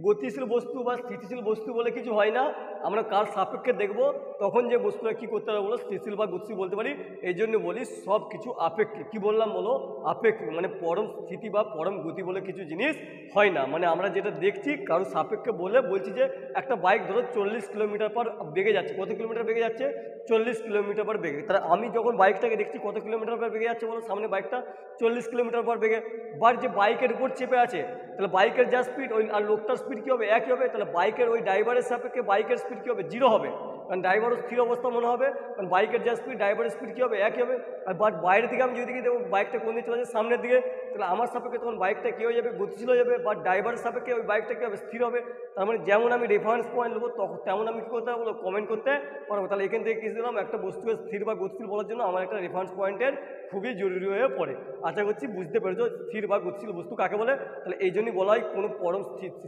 গতিশীল বস্তু বা স্থিতিশীল বস্তু বলে কিছু হয় না, আমরা কার সাপেক্ষে দেখব তখন যে বস্তুটা কী করতে পারবো বলো স্থিতিশীল বা গতিশীল বলতে পারি। এই জন্য বলি সব কিছু আপেক্ষিক। কী বললাম বলো? আপেক্ষিক। মানে পরম স্থিতি বা পরম গতি বলে কিছু জিনিস হয় না। মানে আমরা যেটা দেখছি কারো সাপেক্ষে বলে বলছি যে একটা বাইক ধরো 40 কিলোমিটার পর বেগে যাচ্ছে। কত কিলোমিটার বেগে যাচ্ছে? 40 কিলোমিটার পর বেগে। তাহলে আমি যখন বাইকটাকে দেখছি কত কিলোমিটার পর বেগে যাচ্ছে বলো? সামনে বাইকটা 40 কিলোমিটার পর বেগে। বাট যে বাইকের উপর চেপে আছে তাহলে বাইকের যা স্পিড ওই আর লোকটার স্পিড কী হবে? একই হবে। তাহলে বাইকের ওই ড্রাইভারের সাপেক্ষে বাইকের স্পিড কী হবে? 0 হবে, কারণ ড্রাইভারও স্থির অবস্থা মনে হবে, কারণ বাইকের যা স্পিড ড্রাইভারের স্পিড কী হবে? একই হবে। আর বাট বাইরের দিকে আমি যদি দেখবো বাইকটা কোন দিকে চলে যাচ্ছে? সামনের দিকে। তাহলে আমার সাপেক্ষে তখন বাইকটা কী হয়ে যাবে? গতিশীল হয়ে যাবে। বাট ড্রাইভারের সাপেক্ষে ওই বাইকটা কী হবে? স্থির হবে। তার মানে যেমন আমি রেফারেন্স পয়েন্ট নেবো তখন তেমন আমি কী করতে পারবো? কমেন্ট করতে পারবো। তাহলে এখান থেকে কী দিলাম? একটা বস্তুকে স্থির বা গতিশীল বলার জন্য আমার একটা রেফারেন্স পয়েন্টের খুবই জরুরি হয়ে পড়ে। আশা করছি বুঝতে পেরেছো স্থির বা গতিশীল বস্তু কাকে বলে। তাহলে এই জন্যই বলা হয় কোনো পরম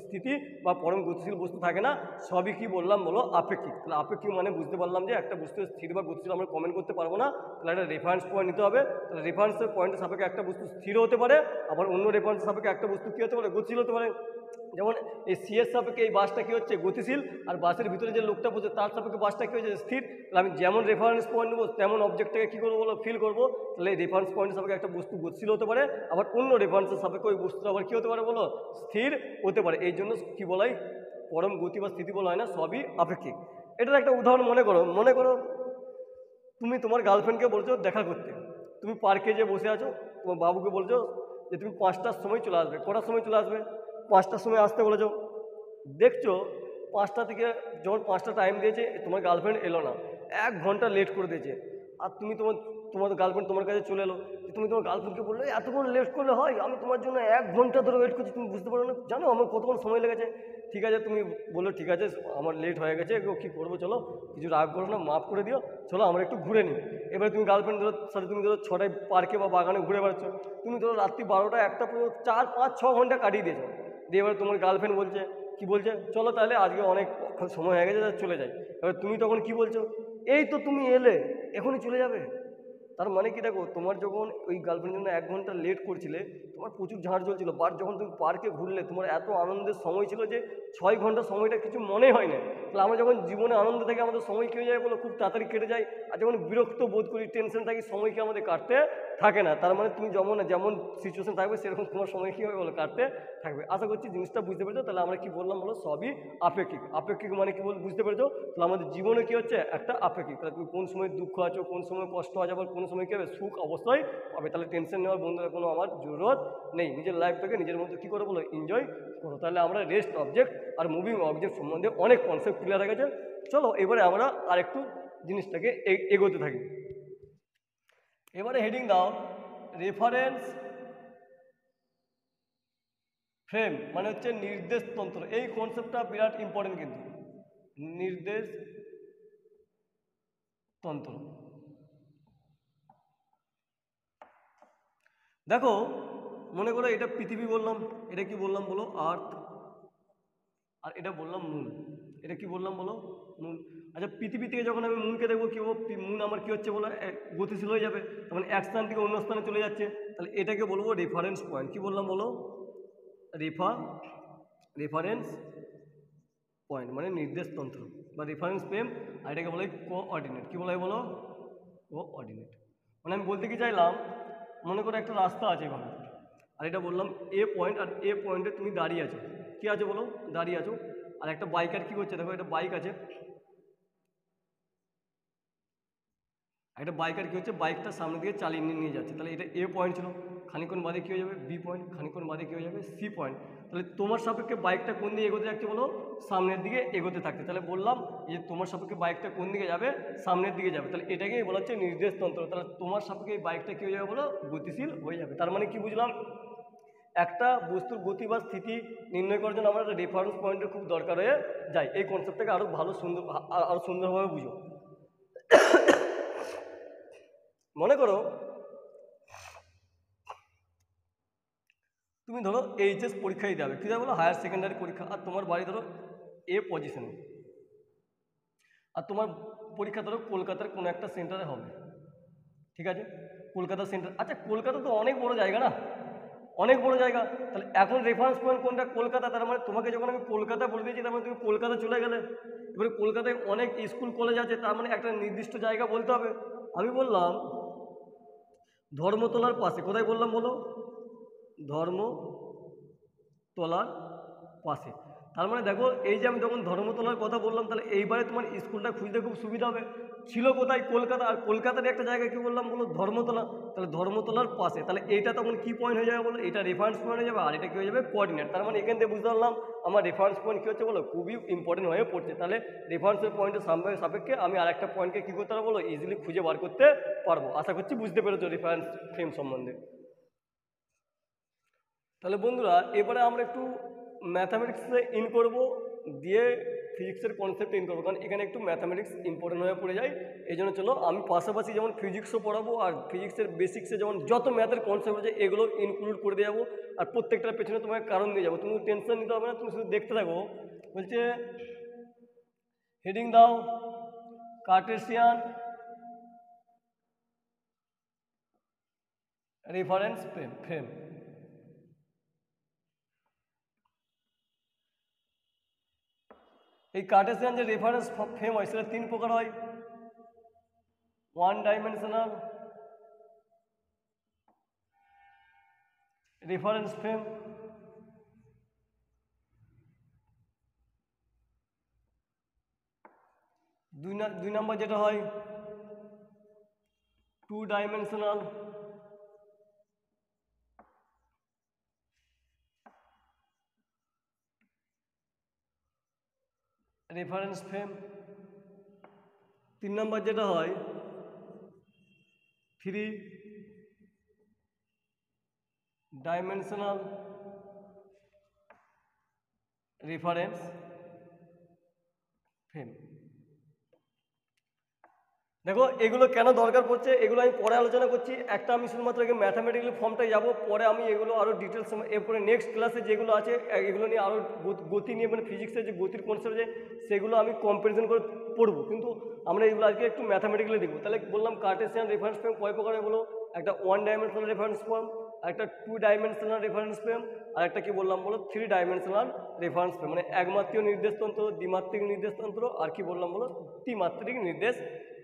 স্থিতি বা পরম গতিশীল বস্তু থাকে না, সবই কি বললাম বলো? আপেক্ষিক। তাহলে আপেক্ষিক মানে বুঝতে পারলাম যে একটা বস্তু স্থির বা গতিশীল আমরা কমেন্ট করতে পারবো না, তাহলে একটা রেফারেন্স পয়েন্ট নিতে হবে। তাহলে রেফারেন্সের পয়েন্টের সাপেক্ষে একটা বস্তু স্থির হতে পারে, আবার অন্য রেফারেন্সের সাপেক্ষে একটা বস্তু কী হতে পারে? গতিশীল হতে পারে। যেমন এই সিএস সাপেক্ষে এই বাসটা কী হচ্ছে? গতিশীল। আর বাসের ভিতরে যে লোকটা বসে তার সাপেক্ষে বাসটা কী হচ্ছে? স্থির। তাহলে আমি যেমন রেফারেন্স পয়েন্ট নেবো তেমন অবজেক্টটাকে কী করবো বলো? ফিল করবো। তাহলে এই রেফারেন্স পয়েন্টের সাপেক্ষে একটা বস্তু গতিশীল হতে পারে, আবার অন্য রেফারেন্সের সাপেক্ষে ওই বস্তুটা আবার কী হতে পারে বলো? স্থির হতে পারে। এই জন্য কী বলা হয়? পরম গতি বা স্থিতি বলা হয় না, সবই আপেক্ষিক। এটার একটা উদাহরণ মনে করো তুমি তোমার গার্লফ্রেন্ডকে বলছো দেখা করতে। তুমি পার্কে যে বসে আছো, তোমার বাবুকে বলছো যে তুমি 5টার সময় চলে আসবে। কটার সময় চলে আসবে? 5টার সময় আসতে বলেছো। দেখছো 5টা থেকে যখন 5টা টাইম দিয়েছে তোমার গার্লফ্রেন্ড এলো না, 1 ঘন্টা লেট করে দিয়েছে। আর তুমি তোমার গার্লফ্রেন্ড তোমার কাছে চলে এলো, তুমি তোমার গার্লফ্রেন্ডকে বললে এতক্ষণ লেট করলে হয়? আমি তোমার জন্য 1 ঘন্টা ধরে ওয়েট করছি, তুমি বুঝতে পারো না? জানো আমার কতক্ষণ সময় লেগেছে? ঠিক আছে, তুমি বললো ঠিক আছে আমার লেট হয়ে গেছে, কী করবো, চলো কিছু রাগ করো না, মাফ করে দিও, চলো আমরা একটু ঘুরে নিই। এবার তুমি গার্লফ্রেন্ডের সাথে তুমি ধরো 6টায় পার্কে বা বাগানে ঘুরে বেড়াচ্ছ, তুমি ধরো রাত্রি 12টা 1টা পর্যন্ত 4 5 6 ঘন্টা কাটিয়ে দিয়েছো। দিয়ে এবার তোমার গার্লফ্রেন্ড বলছে, কি বলছে? চলো তাহলে আজকে অনেক সময় হয়ে গেছে, চলে যাই। এবার তুমি তখন কি বলছো? এই তো তুমি এলে, এখনই চলে যাবে? তার মানে কি দেখো, তোমার যখন ওই গার্লফ্রেন্ডের জন্য 1 ঘন্টা লেট করছিলে তোমার প্রচুর ঝাড় চলছিল, বাট যখন তুমি পার্কে ঘুরলে তোমার এত আনন্দের সময় ছিল যে 6 ঘন্টা সময়টা কিছু মনে হয় না। তাহলে আমরা যখন জীবনে আনন্দ থাকি আমাদের সময় কী হয়ে যায় বলো? খুব তাড়াতাড়ি কেটে যায়। আর যখন বিরক্ত বোধ করি, টেনশন থাকি, সময় কি আমাদের কাটতে থাকে না। তার মানে তুমি যেমন সিচুয়েশন থাকবে সেরকম তোমার সময় কী হবে বলো? কাটতে থাকবে। আশা করছি জিনিসটা বুঝতে পেরেছো। তাহলে আমরা কি বললাম বলো? সবই আপেক্ষিক। আপেক্ষিক মানে কি বুঝতে পেরেছো? তাহলে আমাদের জীবনে কী হচ্ছে? একটা আপেক্ষিক। তাহলে তুমি কোন সময় দুঃখ আছো, কোন সময় কষ্ট আছে, আবার কোন সময় কী হবে? সুখ অবশ্যই পাবে। তাহলে টেনশন নেওয়ার বন্ধুরা কোনো আমার জরুরত নেই। নিজের লাইফটাকে নিজের মধ্যে কী করে বলো? এনজয় করো। তাহলে আমরা rest object are moving object সম্বন্ধে অনেক কনসেপ্ট ক্লিয়ার হয়ে গেছে। চলো এবারে আমরা আরেকটু জিনিসটাকে এগোতে থাকি। এবারে হেডিং দাও রেফারেন্স ফ্রেম, মানে হচ্ছে নির্দেশতন্ত্র। এই কনসেপ্টটা বিরাট ইম্পর্টেন্ট কিন্তু, নির্দেশতন্ত্র। দেখো মনে করো এটা পৃথিবী বললাম, এটা কি বললাম বলো? আর্থ। আর এটা বললাম মুন। এটা কি বললাম বলো? মুন। আচ্ছা পৃথিবী থেকে যখন আমি মুনকে দেখবো কি হবো? মুন আমার কি হচ্ছে বলো? গতিশীল হয়ে যাবে, মানে এক স্থান থেকে অন্য স্থানে চলে যাচ্ছে। তাহলে এটাকে বলবো রেফারেন্স পয়েন্ট। কি বললাম বলো? রেফারেন্স পয়েন্ট মানে নির্দেশতন্ত্র বা রেফারেন্স ফ্রেম। আর এটাকে বলা হয় কোঅর্ডিনেট। কী বলা হয় বলো? কোঅর্ডিনেট। মানে আমি বলতে কি চাইলাম, মনে করো একটা রাস্তা আছে এভাবে, আর এটা বললাম এ পয়েন্ট, আর এ পয়েন্টে তুমি দাঁড়িয়ে আছো। কী আছে বলো? দাঁড়িয়ে আছো। আর একটা বাইকার কী করছে দেখো, একটা বাইক আছে, একটা বাইকার কী হচ্ছে? বাইকটা সামনে দিকে চালিয়ে নিয়ে যাচ্ছে। তাহলে এটা এ পয়েন্ট ছিল, খানিকক্ষণ বাদে কী হয়ে যাবে? বি পয়েন্ট, খানিকক্ষণ বাদে কী হয়ে যাবে? C point. তাহলে তোমার সাপেক্ষে বাইকটা কোন দিকে এগোতে থাকছে বলো? সামনের দিকে এগোতে থাকছে। তাহলে বললাম যে তোমার সাপেক্ষে বাইকটা কোন দিকে যাবে? সামনের দিকে যাবে। তাহলে এটাকেই বলা হচ্ছে নির্দেশতন্ত্র। তাহলে তোমার সাপেক্ষে এই বাইকটা কী হয়ে যাবে বলো? গতিশীল হয়ে যাবে। তার মানে কি বুঝলাম? একটা বস্তুর গতি বা স্থিতি নির্ণয় করার জন্য আমরা একটা রেফারেন্স পয়েন্টের খুব দরকার হয়ে যায়। এই কনসেপ্টটাকে আরও আরও সুন্দরভাবে বুঝো। মনে করো তুমি ধরো এইচএস পরীক্ষা দিতে হবে, কী যাবে বলো? হায়ার সেকেন্ডারি পরীক্ষা। আর তোমার বাড়ি ধরো এ পজিশনে, আর তোমার পরীক্ষা ধরো কলকাতার কোনো একটা সেন্টারে হবে। ঠিক আছে, কলকাতা সেন্টার। আচ্ছা কলকাতা তো অনেক বড় জায়গা না? অনেক বড় জায়গা। তাহলে এখন রেফারেন্স পয়েন্ট কোনটা? কলকাতা। তার মানে তোমাকে যখন আমি কলকাতা বলে দিয়েছি, তার মানে তুমি কলকাতা চলে গেলে। এবারে কলকাতায় অনেক স্কুল কলেজ আছে, তার মানে একটা নির্দিষ্ট জায়গা বলতে হবে। আমি বললাম ধর্মতলার পাশে, কোথায় বললাম বলো? ধর্মতলার পাশে। তার মানে দেখো, এই যে আমি যখন ধর্মতলার কথা বললাম, তাহলে এইবারে তোমার স্কুলটা খুঁজতে খুব সুবিধা হবে। ছিল কোথায়? কলকাতা। আর কলকাতার একটা জায়গায় কি বললাম বলো? ধর্মতলা। তাহলে ধর্মতলার পাশে, তাহলে এইটা তখন কি পয়েন্ট হয়ে যাবে বলো? এটা রেফারেন্স পয়েন্ট হয়ে যাবে, আর এটা কি হয়ে যাবে? কোঅর্ডিনেট। তার মানে এখান থেকে বুঝতে পারলাম আমার রেফারেন্স পয়েন্ট কী হচ্ছে বলো? খুবই ইম্পর্টেন্ট হয়ে পড়ছে। তাহলে রেফারেন্সের পয়েন্টের সাপেক্ষে আমি আরেকটা পয়েন্টকে কী করতে পারবো বলো? ইজিলি খুঁজে বার করতে পারবো। আশা করছি বুঝতে পেরেছো রেফারেন্স ফ্রেম সম্বন্ধে। তাহলে বন্ধুরা, এবারে আমরা একটু ম্যাথামেটিক্সে ইন করব, দিয়ে ফিজিক্সের কনসেপ্টে ইন করবো, কারণ এখানে একটু ম্যাথামেটিক্স ইম্পর্টেন্ট হয়ে পড়ে যায়। এই জন্য চলো আমি পাশাপাশি যেমন ফিজিক্সও পড়াবো, আর ফিজিক্সের বেসিক্সে যেমন যত ম্যাথের কনসেপ্ট আছে এগুলো ইনক্লুড করে দিয়ে যাবো, আর প্রত্যেকটার পেছনে তোমাকে কারণ দিয়ে যাবো। তুমি টেনশন নিতে হবে না, তুমি শুধু দেখতে থাকো। বলছে হেডিং দাও কার্টেসিয়ান রেফারেন্স ফ্রেম। এই কার্টেসিয়ান যে রেফারেন্স ফ্রেম হয় সেটা তিন প্রকার হয়। ওয়ান ডাইমেনশনাল রেফারেন্স ফ্রেম, দুই নাম্বার যেটা হয় টু ডাইমেনশনাল রেফারেন্স ফ্রেম, তিন নাম্বার যেটা হয় থ্রি ডাইমেনশনাল রেফারেন্স ফ্রেম। দেখো এগুলো কেন দরকার পড়ছে এগুলো আমি পরে আলোচনা করছি। একটা আমি শুধুমাত্র আগে ম্যাথামেটিক্যাল ফর্মটাই যাবো, পরে আমি এগুলো আরও ডিটেলস, এরপরে নেক্সট ক্লাসে যেগুলো আছে এগুলো নিয়ে আরও গতি নিয়ে, মানে ফিজিক্সের যে গতির কনসেপ্ট আছে সেগুলো আমি কম্পারিজন করে পড়বো, কিন্তু আমরা এগুলো আজকে একটু ম্যাথামেটিক্যালি দেখবো। তাহলে বললাম কার্টেসিয়ান রেফারেন্স ফ্রেম কয় প্রকারে বলো? একটা ওয়ান ডাইমেনশনাল রেফারেন্স ফ্রেম, একটা টু ডাইমেনশনাল রেফারেন্স ফ্রেম, আর একটা কি বললাম বলো? Three dimensional reference frame. মানে একমাত্রিক নির্দেশতন্ত্র, দ্বিমাত্রিক নির্দেশতন্ত্র, আর কি বললাম বলো? ত্রিমাত্রিক নির্দেশ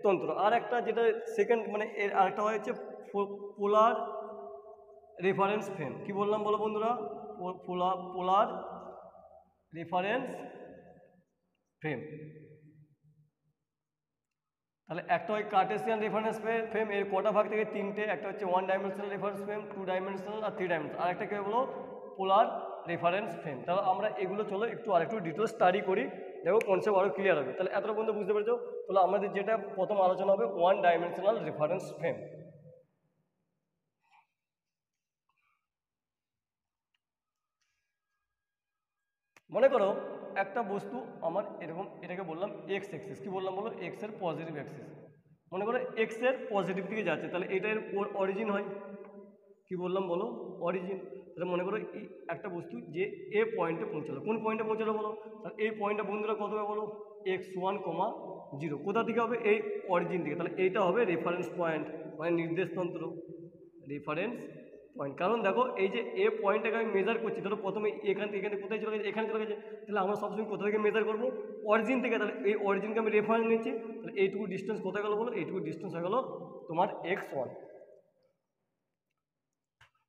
তন্ত্র। আর একটা যেটা সেকেন্ড, মানে এর আরেকটা হচ্ছে পোলার রেফারেন্স ফ্রেম। কি বললাম বলো বন্ধুরা? পোলার রেফারেন্স ফ্রেম। তাহলে একটা হয় কার্টেসিয়ান রেফারেন্স ফ্রেম, এর কটা ভাগ থেকে? তিনটে। একটা হচ্ছে one dimensional reference frame, two dimensional, আর থ্রি ডাইমেনশনাল। আরেকটা কি বলো? Polar reference frame. তাহলে আমরা এগুলো চলো একটু আরেকটু ডিটেল স্টাডি করি, দেখো কনসেপ্ট আরও ক্লিয়ার হবে। তাহলে এতটা পর্যন্ত বুঝতে পেরেছো? তাহলে আমাদের যেটা প্রথম আলোচনা হবে ওয়ান ডাইমেনশনাল রেফারেন্স ফ্রেম। মনে করো একটা বস্তু আমার এরকম, এটাকে বললাম এক্স অ্যাক্সিস। কি বললাম বলো? এক্স এর পজিটিভ অ্যাক্সিস। মনে করো এক্স এর পজিটিভ দিকে যাচ্ছে, তাহলে এটার অরিজিন হয়। কি বললাম বলো? অরিজিন। তাহলে মনে করো এই একটা বস্তু যে এ পয়েন্টে পৌঁছালো, কোন পয়েন্টে পৌঁছালো বলো? তাহলে এই পয়েন্টটা বন্ধুরা কত হবে বলো? x1, 0। কোথা থেকে হবে? এই অরিজিন থেকে। তাহলে এইটা হবে রেফারেন্স পয়েন্ট, মানে নির্দেশতন্ত্র, রেফারেন্স পয়েন্ট। কারণ দেখো এই যে এ পয়েন্টটাকে আমি মেজার করছি, ধরো প্রথমে এখান থেকে এখানে কোথায় চলে গেছে? এখানে চলে গেছে। তাহলে আমরা সবসময় কোথা থেকে মেজার করবো? অরিজিন থেকে। তাহলে এই অরিজিনকে আমি রেফারেন্স নিচ্ছি। তাহলে এইটুকু ডিস্টেন্স কোথায় গেলো বলো? এইটুকু ডিস্টেন্স হয়ে গেলো তোমার x1।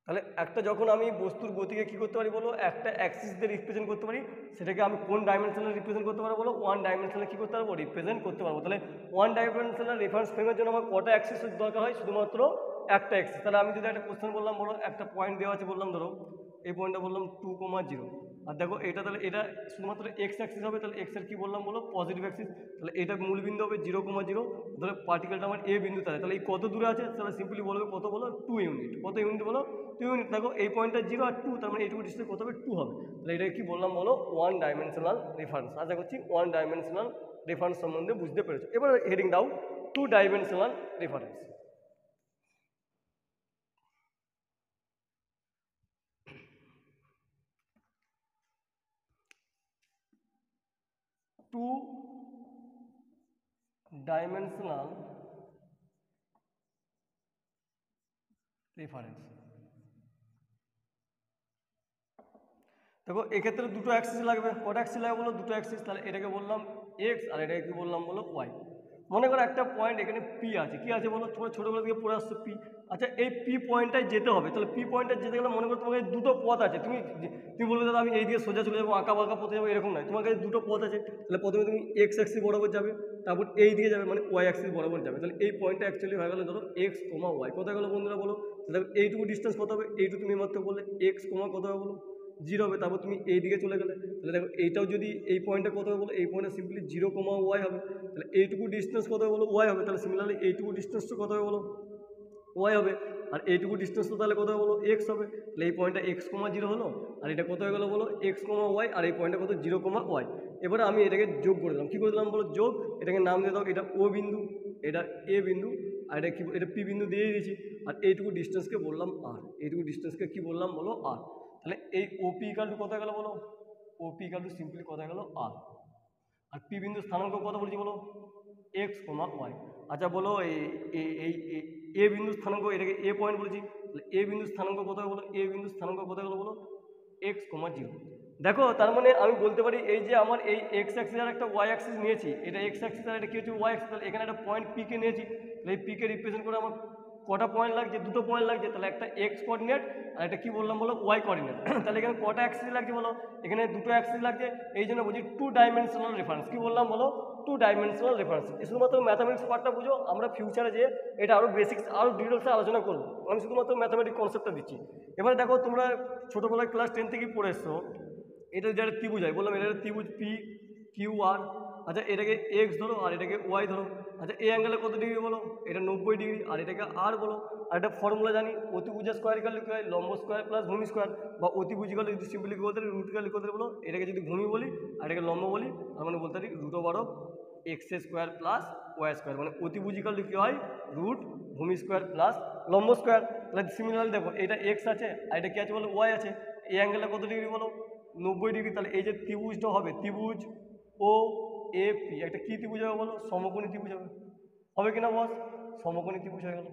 তাহলে একটা যখন আমি বস্তুর গতিকে কী করতে পারি বলো? একটা অ্যাক্সিস দিয়ে রিপ্রেজেন্ট করতে পারি। সেটাকে আমি কোন ডাইমেনশনাল রিপ্রেজেন্ট করতে পারবো বলো? ওয়ান ডাইমেনশনাল কী করতে পারবো? রিপ্রেজেন্ট করতে পারবো। তাহলে ওয়ান ডাইমেনশনাল রেফারেন্স ফ্রেমের জন্য আমার কটা অ্যাক্সিসের দরকার হয়? শুধুমাত্র একটা অ্যাক্সিস। তাহলে আমি যদি একটা কোশ্চেন বললাম বলো, একটা পয়েন্ট দেওয়া আছে বললাম, ধরো এই পয়েন্টটা বললাম 2,0, আর দেখো এটা, তাহলে এটা শুধুমাত্র এক্স অ্যাক্সিস হবে। তাহলে এক্স এর কী বললাম বলো? Positive Axis. তাহলে এটা মূলবিন্দু হবে 0,0, ধরো পার্টিকেলটা আমার এ বিন্দু। তাহলে এই কত দূরে আছে? তাহলে সিম্পলি বলবে কত বলো? 2 ইউনিট। কত ইউনিট বলো? 2 ইউনিট। দেখো এই পয়েন্টটা 0 আর 2, তার মানে এইটুকু ডিস্টেন্স কত হবে? 2 হবে। তাহলে এটা কি বললাম বলো? One dimensional reference. আশা করছি ওয়ান ডাইমেনশনাল রেফারেন্স সম্বন্ধে বুঝতে পেরেছো। এবার হেডিং দাও two dimensional reference. Two dimensional reference. দেখো এক্ষেত্রে দুটো অ্যাক্সিস লাগবে, কটা অ্যাক্সিস লাগবে বলো, দুটো অ্যাক্সিস। তাহলে এটাকে বললাম এক্স আর এটাকে কি বললাম বলো ওয়াই। মনে করো একটা পয়েন্ট এখানে পি আছে, কি আছে বলো, তোমার ছোটোবেলা থেকে পড়ে আসছো পি। আচ্ছা এই পি পয়েন্টটায় যেতে হবে, তাহলে পি পয়েন্টে যেতে গেলে মনে করো তোমাকে দুটো পথ আছে, তুমি বলবে দাদা আমি এই দিকে সোজা চলে যাবো, আঁকা বাঁকা পথে যাবো, এরকম নয়, তোমার কাছে দুটো পথ আছে। তাহলে প্রথমে তুমি এক্স অ্যাক্সিস বরাবর যাবে, তারপর এই দিকে যাবে মানে ওয়াই অ্যাক্সিস বরাবর যাবে। তাহলে এই পয়েন্টটা অ্যাকচুয়ালি হয়ে গেল ধরো এক্স কমা ওয়াই। কোথায় গেলো বন্ধুরা বলো, তাহলে এইটুকু ডিস্টেন্স কত হবে, এইটুকু তুমি মাত্র বললে এক্স কমা কত হবে বলো, জিরো হবে। তারপর তুমি এই দিকে চলে গেলে, তাহলে দেখো এইটাও যদি এই পয়েন্টটা কত হবে বলো, এই পয়েন্টে সিম্পলি জিরো কমা ওয়াই হবে। তাহলে এইটুকু ডিস্টেন্স কত হবে বলো, ওয়াই হবে। তাহলে সিমিলারলি এইটুকু ডিস্টেন্সটা কত হবে বলো, ওয়াই হবে। আর এইটুকু ডিস্টেন্স তো তাহলে কত হবে বলো, এক্স হবে। তাহলে এই পয়েন্টটা এক্স কমা জিরো হলো, আর এটা কত হয়ে গেলো বলো, এক্স কমা ওয়াই, আর এই পয়েন্টটা কত, জিরো কমা ওয়াই। এবারে আমি এটাকে যোগ করে দিলাম, কী করে দিলাম বলো, যোগ। এটাকে নাম দিয়ে দাও, এটা ও বিন্দু, এটা এ বিন্দু, আর এটা কি, এটা পি বিন্দু দিয়ে দিয়েছি। আর এইটুকু ডিস্টেন্সকে বললাম আর, এইটুকু ডিস্টেন্সকে কি বললাম বলো, আর। তাহলে এই ওপি ইকাল টু কোথায় গেল বলো, ওপি ইকাল টু সিম্পলি কোথায় গেল আর। আর পি বিন্দু স্থানাঙ্ক কত বলছি বলো, এক্স কমা ওয়াই। আচ্ছা বলো এই এ বিন্দু স্থানাঙ্ক, এটাকে এ পয়েন্ট বলেছি, তাহলে এ বিন্দু স্থানাঙ্ক কোথায় বলো, এ বিন্দু স্থানাঙ্ক কোথায় গেলো বলো, এক্স কমা জিরো। দেখো তার মানে আমি বলতে পারি এই যে আমার এই এক্স অ্যাক্সিস আর একটা ওয়াই অ্যাক্সিস নিয়েছি, এটা এক্স অ্যাক্সিস আর এটা কি হচ্ছে ওয়াই অ্যাক্সিস। তাহলে এখানে একটা পয়েন্ট পি কে নিয়েছি, তাহলে এই পি কে রিপ্রেজেন্ট করে আমার কটা পয়েন্ট লাগছে, দুটো পয়েন্ট লাগছে। তাহলে একটা এক্স কোঅর্ডিনেট আর একটা কি বললাম বলো, ওয়াই কোঅর্ডিনেট। তাহলে এখানে কটা অ্যাক্সিস লাগছে বলো, এখানে দুটো অ্যাক্সিস লাগছে। এই জন্য বলছি টু ডাইমেনশনাল রেফারেন্স। কি বললাম বলো, টু ডাইমেনশনাল রেফারেন্স। শুধুমাত্র ম্যাথামেটিক্স পার্টটা বুঝো, আমরা ফিউচারে যে এটা আরও বেসিক্স আরও ডিটেলসে আলোচনা করবো। আমি শুধুমাত্র ম্যাথামেটিক্স কনসেপ্টটা দিচ্ছি। এবার দেখো তোমরা ছোটোবেলায় ক্লাস 10 থেকেই পড়ে এসছো, এটা যেটা ত্রিভুজ হয়, বললাম এটা ত্রিভুজ পি কিউ আর। আচ্ছা এটাকে এক্স ধরো আর এটাকে ওয়াই ধরো। আচ্ছা এই অ্যাঙ্গেলে কত ডিগ্রি বলো, এটা 90 ডিগ্রি, আর এটাকে আর বলো। আর এটা ফর্মুলা জানি, অতিভুজের স্কোয়ার ইকাল লিখতে হয় লম্ব স্কোয়ার প্লাস ভূমি স্কোয়ার, বা অতিভুজ ইকাল যদি সিম্পলি বলতে পারি রুট ইকাল লিখতে বলো। এটাকে যদি ভূমি বলি আর এটাকে লম্ব বলি, তার মানে বলতে পারি root over of x square plus y square. মানে অতিভুজ ইকাল লিখতে হয় রুট ভূমি স্কোয়ার প্লাস লম্ব স্কোয়ার। তাহলে সিমিলারলি দেখো এটা এক্স আছে আর এটা কি আছে বলো, ওয়াই আছে। এই অ্যাঙ্গেলটা কত ডিগ্রি বলো, 90 ডিগ্রি। তাহলে এই যে ত্রিভুজটা হবে, ত্রিভুজ ও এ পি, একটা কী ত্রিভুজ হবে বলো, সমকোণী ত্রিভুজ হবে। হবে কিনা বস, সমকোণী ত্রিভুজ হয়ে গেল।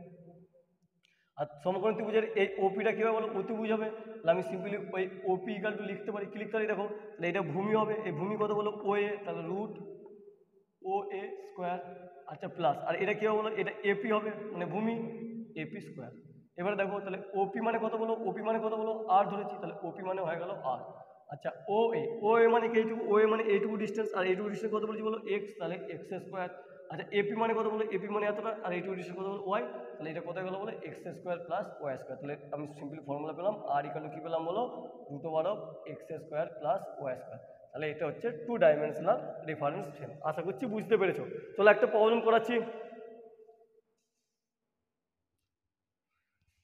আর সমকোণী ত্রিভুজের এই ওপিটা কী হবে বলো, অতিভুজ হবে। তাহলে আমি সিম্পলি ওই ওপি ইকাল টু লিখতে পারি, কি লিখতে পারি দেখো, তাহলে এটা ভূমি হবে। এই ভূমি কত বলো, ও এ, তাহলে রুট ও এ স্কোয়ার। আচ্ছা প্লাস, আর এটা কী হবে বলো, এটা এপি হবে, মানে ভূমি এপি স্কোয়ার। এবারে দেখো তাহলে ওপি মানে কত বলো, ওপি মানে কত বলো, আর ধরেছি, তাহলে ওপি মানে হয়ে গেল আর। আচ্ছা ও এ মানে কি, এইটুকু, ও এ মানে এইটুকু ডিস্টেন্স, আর এইটুকু ডিস্টেন্স কত বলছি বলো, এক্স, তাহলে এক্স স্কোয়ার। আচ্ছা এপি মানে কত বলো, এপি মানে এতটা, আর এইটুকু ডিস্টেন্স কত বলো, ওয়াই। তাহলে এটা কোথায় গেলো বলো, x square plus y square. তাহলে আমি সিম্পলি ফর্মুলা পেলাম আর ইকাল টু কী পেলাম বলো, root over of x square plus y square. তাহলে এটা হচ্ছে টু ডাইমেনশনাল রেফারেন্স ফ্রেম। আশা করছি বুঝতে পেরেছো। চলো একটা প্রবলেম করাচ্ছি,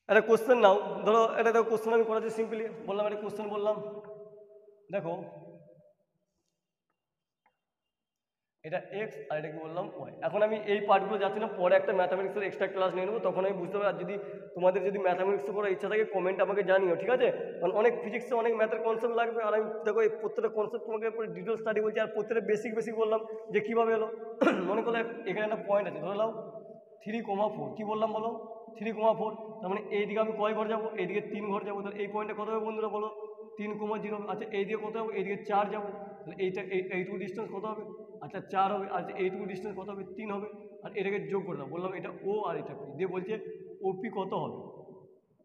একটা কোশ্চেন নাও, ধরো এটা দেখো কোশ্চেন আমি করাচ্ছি সিম্পলি, বললাম একটা কোশ্চেন বললাম, দেখো এটা এক্স আর এটা কি বললাম ওয়াই। এখন আমি এই পার্টগুলো যাচ্ছি না, পরে একটা ম্যাথামেটিক্সের এক্সট্রা ক্লাস নিয়ে নেবো, তখন আমি বুঝতে পারি। আর যদি তোমাদের যদি ম্যাথামেটিক্স করার ইচ্ছা থাকে কমেন্ট আমাকে জানিও, ঠিক আছে। কারণ অনেক ফিজিক্সে অনেক ম্যাথের কনসেপ্ট লাগবে, আর আমি দেখো এই প্রত্যেকটা কনসেপ্ট তোমাকে পুরো ডিটেল স্টাডি বলছি, আর প্রত্যেকটা বেসিক বললাম যে কীভাবে এলো। মনে করলে এখানে একটা পয়েন্ট আছে, ধরে নাও 3,4, কী বললাম বলো, 3,4। তার মানে এইদিকে আমি কয় ঘর যাবো, এইদিকে 3 ঘর যাবো। তাহলে এই পয়েন্টটা কত হবে বন্ধুরা বলো, 3,0। আচ্ছা এইদিকে কত হবে, এইদিকে 4 যাবো। তাহলে এইটুকু ডিস্টেন্স কত হবে, আচ্ছা 4 হবে। আর এইটুকু ডিস্টেন্স কত হবে, 3 হবে। আর এটাকে যোগ করে দাও, বললাম এটা ও আর এটা পি দিয়ে, বলছে ওপি কত হবে।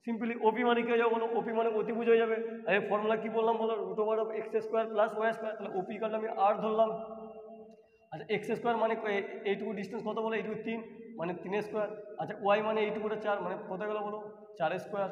সিম্পলি ওপি মানে কি হয়ে যাবে বলো, ওপি মানে অতিভুজ হয়ে যাবে। আর এই ফর্মুলা কি বললাম বলো, root over of x square plus y square. তাহলে ওপি কারণে আমি আর ধরলাম। আচ্ছা এক্স স্কোয়ার মানে এইটুকু ডিস্টেন্স কত বলো, এইটুকু 3 মানে 3 স্কোয়ার। আচ্ছা ওয়াই মানে এইটুকুটা 4 মানে কত গেলো বলো, 4 স্কোয়ার।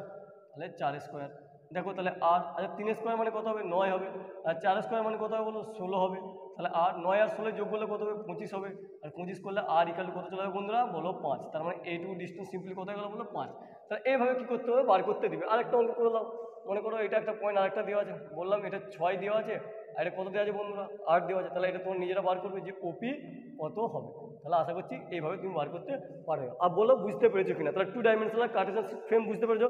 তাহলে 4 স্কোয়ার। দেখো তাহলে আর, আচ্ছা 3 স্কোয়ার মানে কত হবে, 9 হবে। আর 4 স্কোয়ার মানে কত হবে বলো, 16 হবে। তাহলে আর 9 আর 16 যোগ করলে কত হবে, 25 হবে। আর 25 করলে আর ইকাল কত চলে যাবে বন্ধুরা বলো, 5। তার মানে এইটুকু ডিস্টেন্স সিম্পলি কত গেলো বলো, 5। তাহলে এইভাবে কী করতে হবে, বার করতে দিবে। আরেকটা অঙ্ক করে দাও, মনে করো এটা একটা পয়েন্ট আরেকটা দেওয়া আছে, বললাম এটা 6 দেওয়া আছে, আর এটা কত দেওয়া আছে বন্ধুরা, 8 দেওয়া আছে। তাহলে এটা তোমার নিজেরা বার করবে যে ওপি কত হবে। তাহলে আশা করছি এইভাবে তুমি বার করতে পারবে। আর বলো বুঝতে পেরেছো কিনা। তাহলে টু ডাইমেনশনাল কার্টেসিয়ান ফ্রেম বুঝতে পেরেছো।